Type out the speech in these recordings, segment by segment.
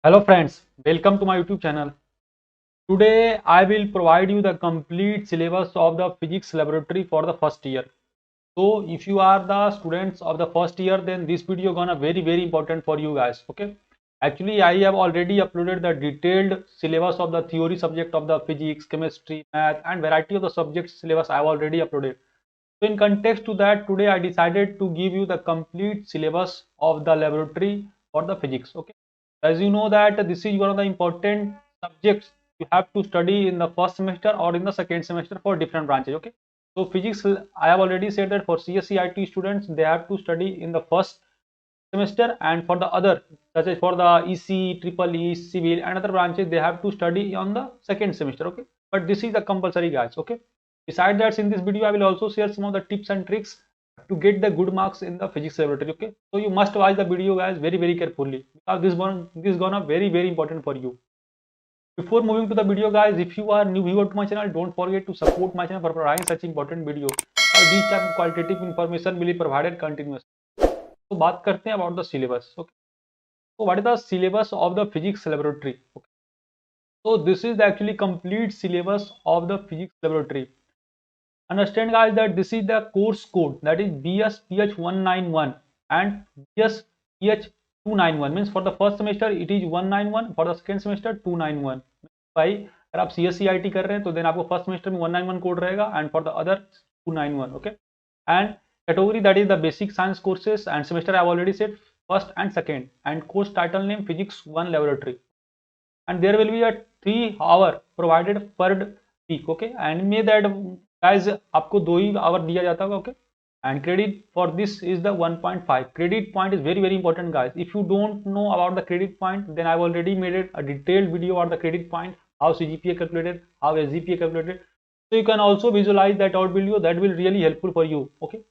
Hello friends, welcome to my YouTube channel. Today I will provide you the complete syllabus of the physics laboratory for the first year. So if you are the students of the first year, then this video gonna very important for you guys. Okay. Actually, I have already uploaded the detailed syllabus of the theory subject of the physics, chemistry, math, and variety of the subject syllabus I have already uploaded. So in context to that, today I decided to give you the complete syllabus of the laboratory for the physics. Okay, as you know that this is one of the important subjects you have to study in the first semester or in the second semester for different branches. Okay, so physics, I have already said that for CSE IT students they have to study in the first semester, and for the other such as for the EC, triple E, civil and other branches they have to study on the second semester. Okay, but this is the compulsory guys. Okay, besides that, in this video I will also share some of the tips and tricks to get the good marks in the physics laboratory. Okay, so you must watch the video guys very carefully, because this is gonna very important for you. Before moving to the video guys, if you are new viewer to my channel, don't forget to support my channel for providing such important video. These type of qualitative information will be provided continuously. तो बात करते हैं about the syllabus. Okay, so what is the syllabus of the physics laboratory? Okay, so this is the actually complete syllabus of the physics laboratory. Understand guys that this is the course code, that is BS 191 and BS 291. means for the first semester it is 191, for the second semester 291. भाई अगर आप CSE IT कर रहे हैं तो then आपको first semester में 191 code रहेगा and for the other 291. Okay, and category that is the basic science courses, and semester I have already said first and second, and course title name physics 1 laboratory, and there will be a 3 hour provided per week. Okay, and may that guys आपको 2 ही our दिया जाता होगा. Okay, and credit for this is the 1.5. credit point is very important guys. If you don't know about the credit point, then I've already made it a detailed video about the credit point, how CGPA calculated, how SGPA calculated, so you can also visualize that out video. That will really helpful for you. Okay,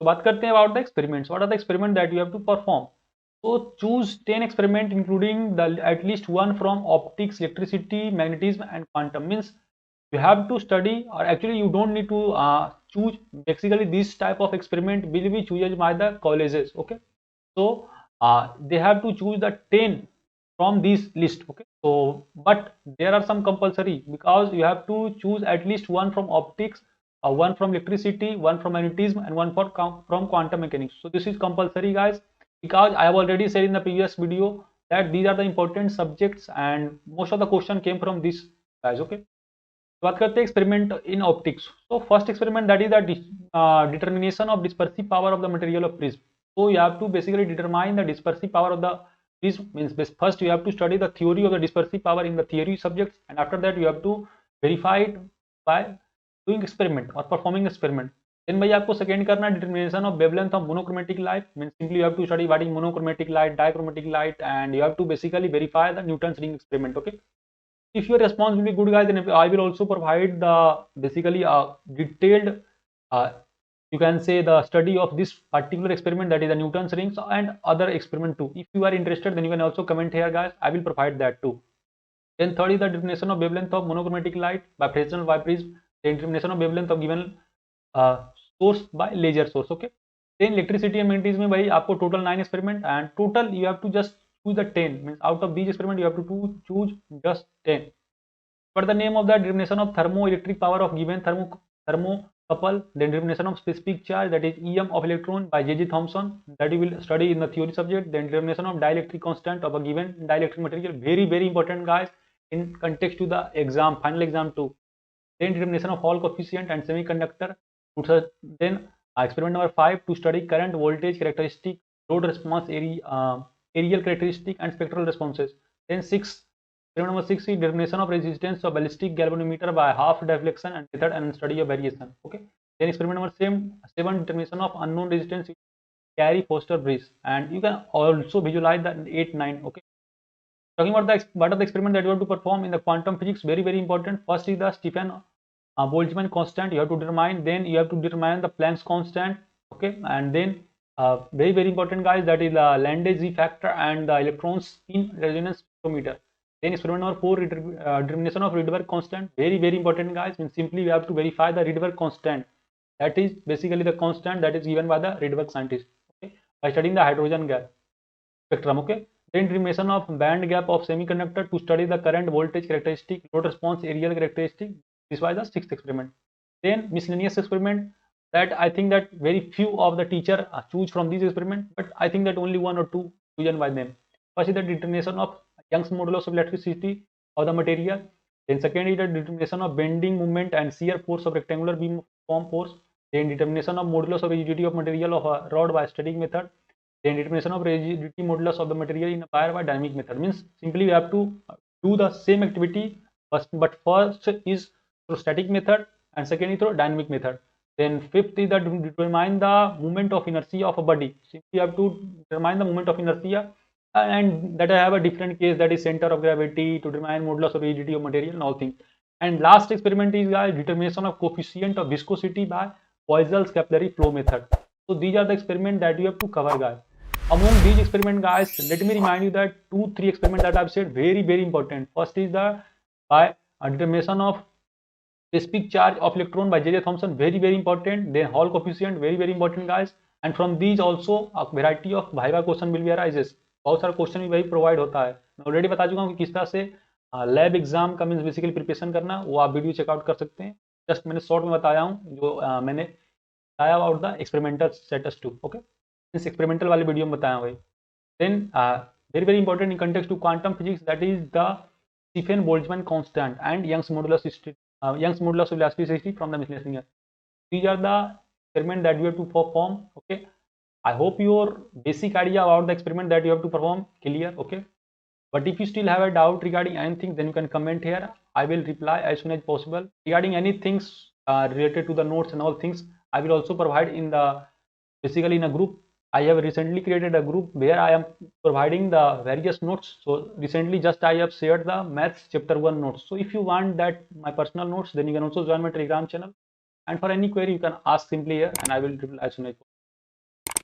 तो बात करते हैं about the experiments. What are the experiment that you have to perform? So choose 10 experiment including the at least one from optics, electricity, magnetism and quantum. Means you have to study, or actually you don't need to choose. Basically this type of experiment will be chosen by the colleges. Okay, so they have to choose the 10 from this list. Okay, so but there are some compulsory, because you have to choose at least one from optics, one from electricity, one from magnetism and one from quantum mechanics. So this is compulsory guys, because I have already said in the previous video that these are the important subjects and most of the question came from this guys. Okay, बात करते हैं experiment in optics. So first experiment, that is the determination of dispersive power of the material of prism. So you have to basically determine the dispersive power of the prism. Means first you have to study the theory of the dispersive power in the theory subjects, and after that you have to verify it by doing experiment or performing experiment. Then भाई आपको second करना है determination of wavelength of monochromatic light. Means simply you have to study what is monochromatic light, dichromatic light, and you have to basically verify the Newton's ring experiment. Okay, if your response will be good guys, then I will also provide the basically a detailed uh, you can say the study of this particular experiment, that is the Newton's rings, and other experiment too. If you are interested, then you can also comment here guys, I will provide that too. Then third is the determination of wavelength of monochromatic light by Fresnel by prism, the determination of wavelength of given uh, source by laser source. Okay, then electricity and magnetism में भाई आपको total 9 experiment, and total you have to just choose the 10. Means out of these experiment you have to choose just 10. But the name of the determination of thermoelectric power of given thermocouple, the determination of specific charge, that is EM of electron by J.J. Thomson, that you will study in the theory subject. Then determination of dielectric constant of a given dielectric material, very important guys in context to the exam, final exam too. Then determination of Hall coefficient and semiconductor. Then experiment number 5 to study current voltage characteristic, load response area, aerial characteristic and spectral responses. Then 6, experiment number 6 is determination of resistance of ballistic galvanometer by half deflection and method and study of variation. Okay, then experiment number 7 determination of unknown resistance, Carey Foster bridge, and you can also visualize the 8 9. Okay, talking about the what are the experiment that you have to perform in the quantum physics, very important. First is the Stephen Boltzmann constant you have to determine. Then you have to determine the Planck's constant. Okay, and then very important guys, that is the Landau Z factor and the electron spin resonance spectrometer. Then experiment number 4, determination of Rydberg constant, very important guys. Means simply we have to verify the Rydberg constant, that is basically the constant that is given by the Rydberg scientist. Okay, by studying the hydrogen gas spectrum. Okay, then determination of band gap of semiconductor to study the current voltage characteristic, load response areal characteristic. This was the sixth experiment. Then miscellaneous experiment, that I think that very few of the teacher choose from these experiment, but I think that only one or two chosen by them. First is the determination of Young's modulus of elasticity of the material. Then second is the determination of bending moment and shear force of rectangular beam form force. Then determination of modulus of rigidity of material of a rod by static method. Then determination of rigidity modulus of the material in a wire by dynamic method. Means simply we have to do the same activity first, but first is through static method and second is through dynamic method. Then fifth is that determine the moment of inertia of a body. Simply you have to determine the moment of inertia, and that I have a different case, that is center of gravity, to determine modulus of rigidity of material and all things. And last experiment is determination of coefficient of viscosity by Poiseuille's capillary flow method. So these are the experiments that you have to cover, guys. Among these experiments, guys, let me remind you that 2-3 experiments that I've said very important. First is the by determination of specific charge of electron by J.J. Thomson, very important. Then Hall coefficient, very important, guys. And from these also a variety of viva question will be arises. बहुत सारा question भी वही provide होता है. मैं already बता चुका हूँ कि किस तरह से लैब एग्जाम का मीन्स बेसिकली प्रिपरेशन करना, वो आप वीडियो चेकआउट कर सकते हैं. जस्ट मैंने शॉर्ट में बताया हूँ जो मैंने बताया about the experimental status 2. Okay, इस एक्सपेरिमेंटल वाले वीडियो में बताया वही. Then very important in context to quantum physics, that is the Stefan-Boltzmann constant and Young's modulus of elasticity from the miscellaneous. These are the experiment that you have to perform. Okay, I hope your basic idea about the experiment that you have to perform clear. Okay, but if you still have a doubt regarding anything, then you can comment here. I will reply as soon as possible. Regarding any things related to the notes and all things, I will also provide in the basically in a group. I have recently created a group where I am providing the various notes. So recently just I have shared the maths chapter 1 notes. So if you want that my personal notes, then you can also join my Telegram channel. And for any query, you can ask simply here and I will reply as soon as possible.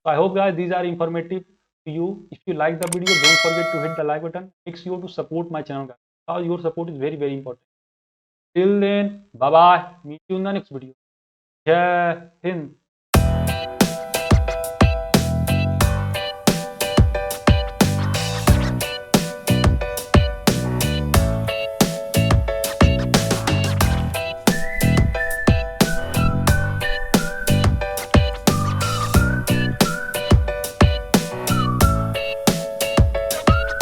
So I hope, guys, these are informative to you. If you like the video, don't forget to hit the like button. Make sure to support my channel, guys. Because your support is very important. Till then, bye bye. Meet you in the next video. Jai Hind.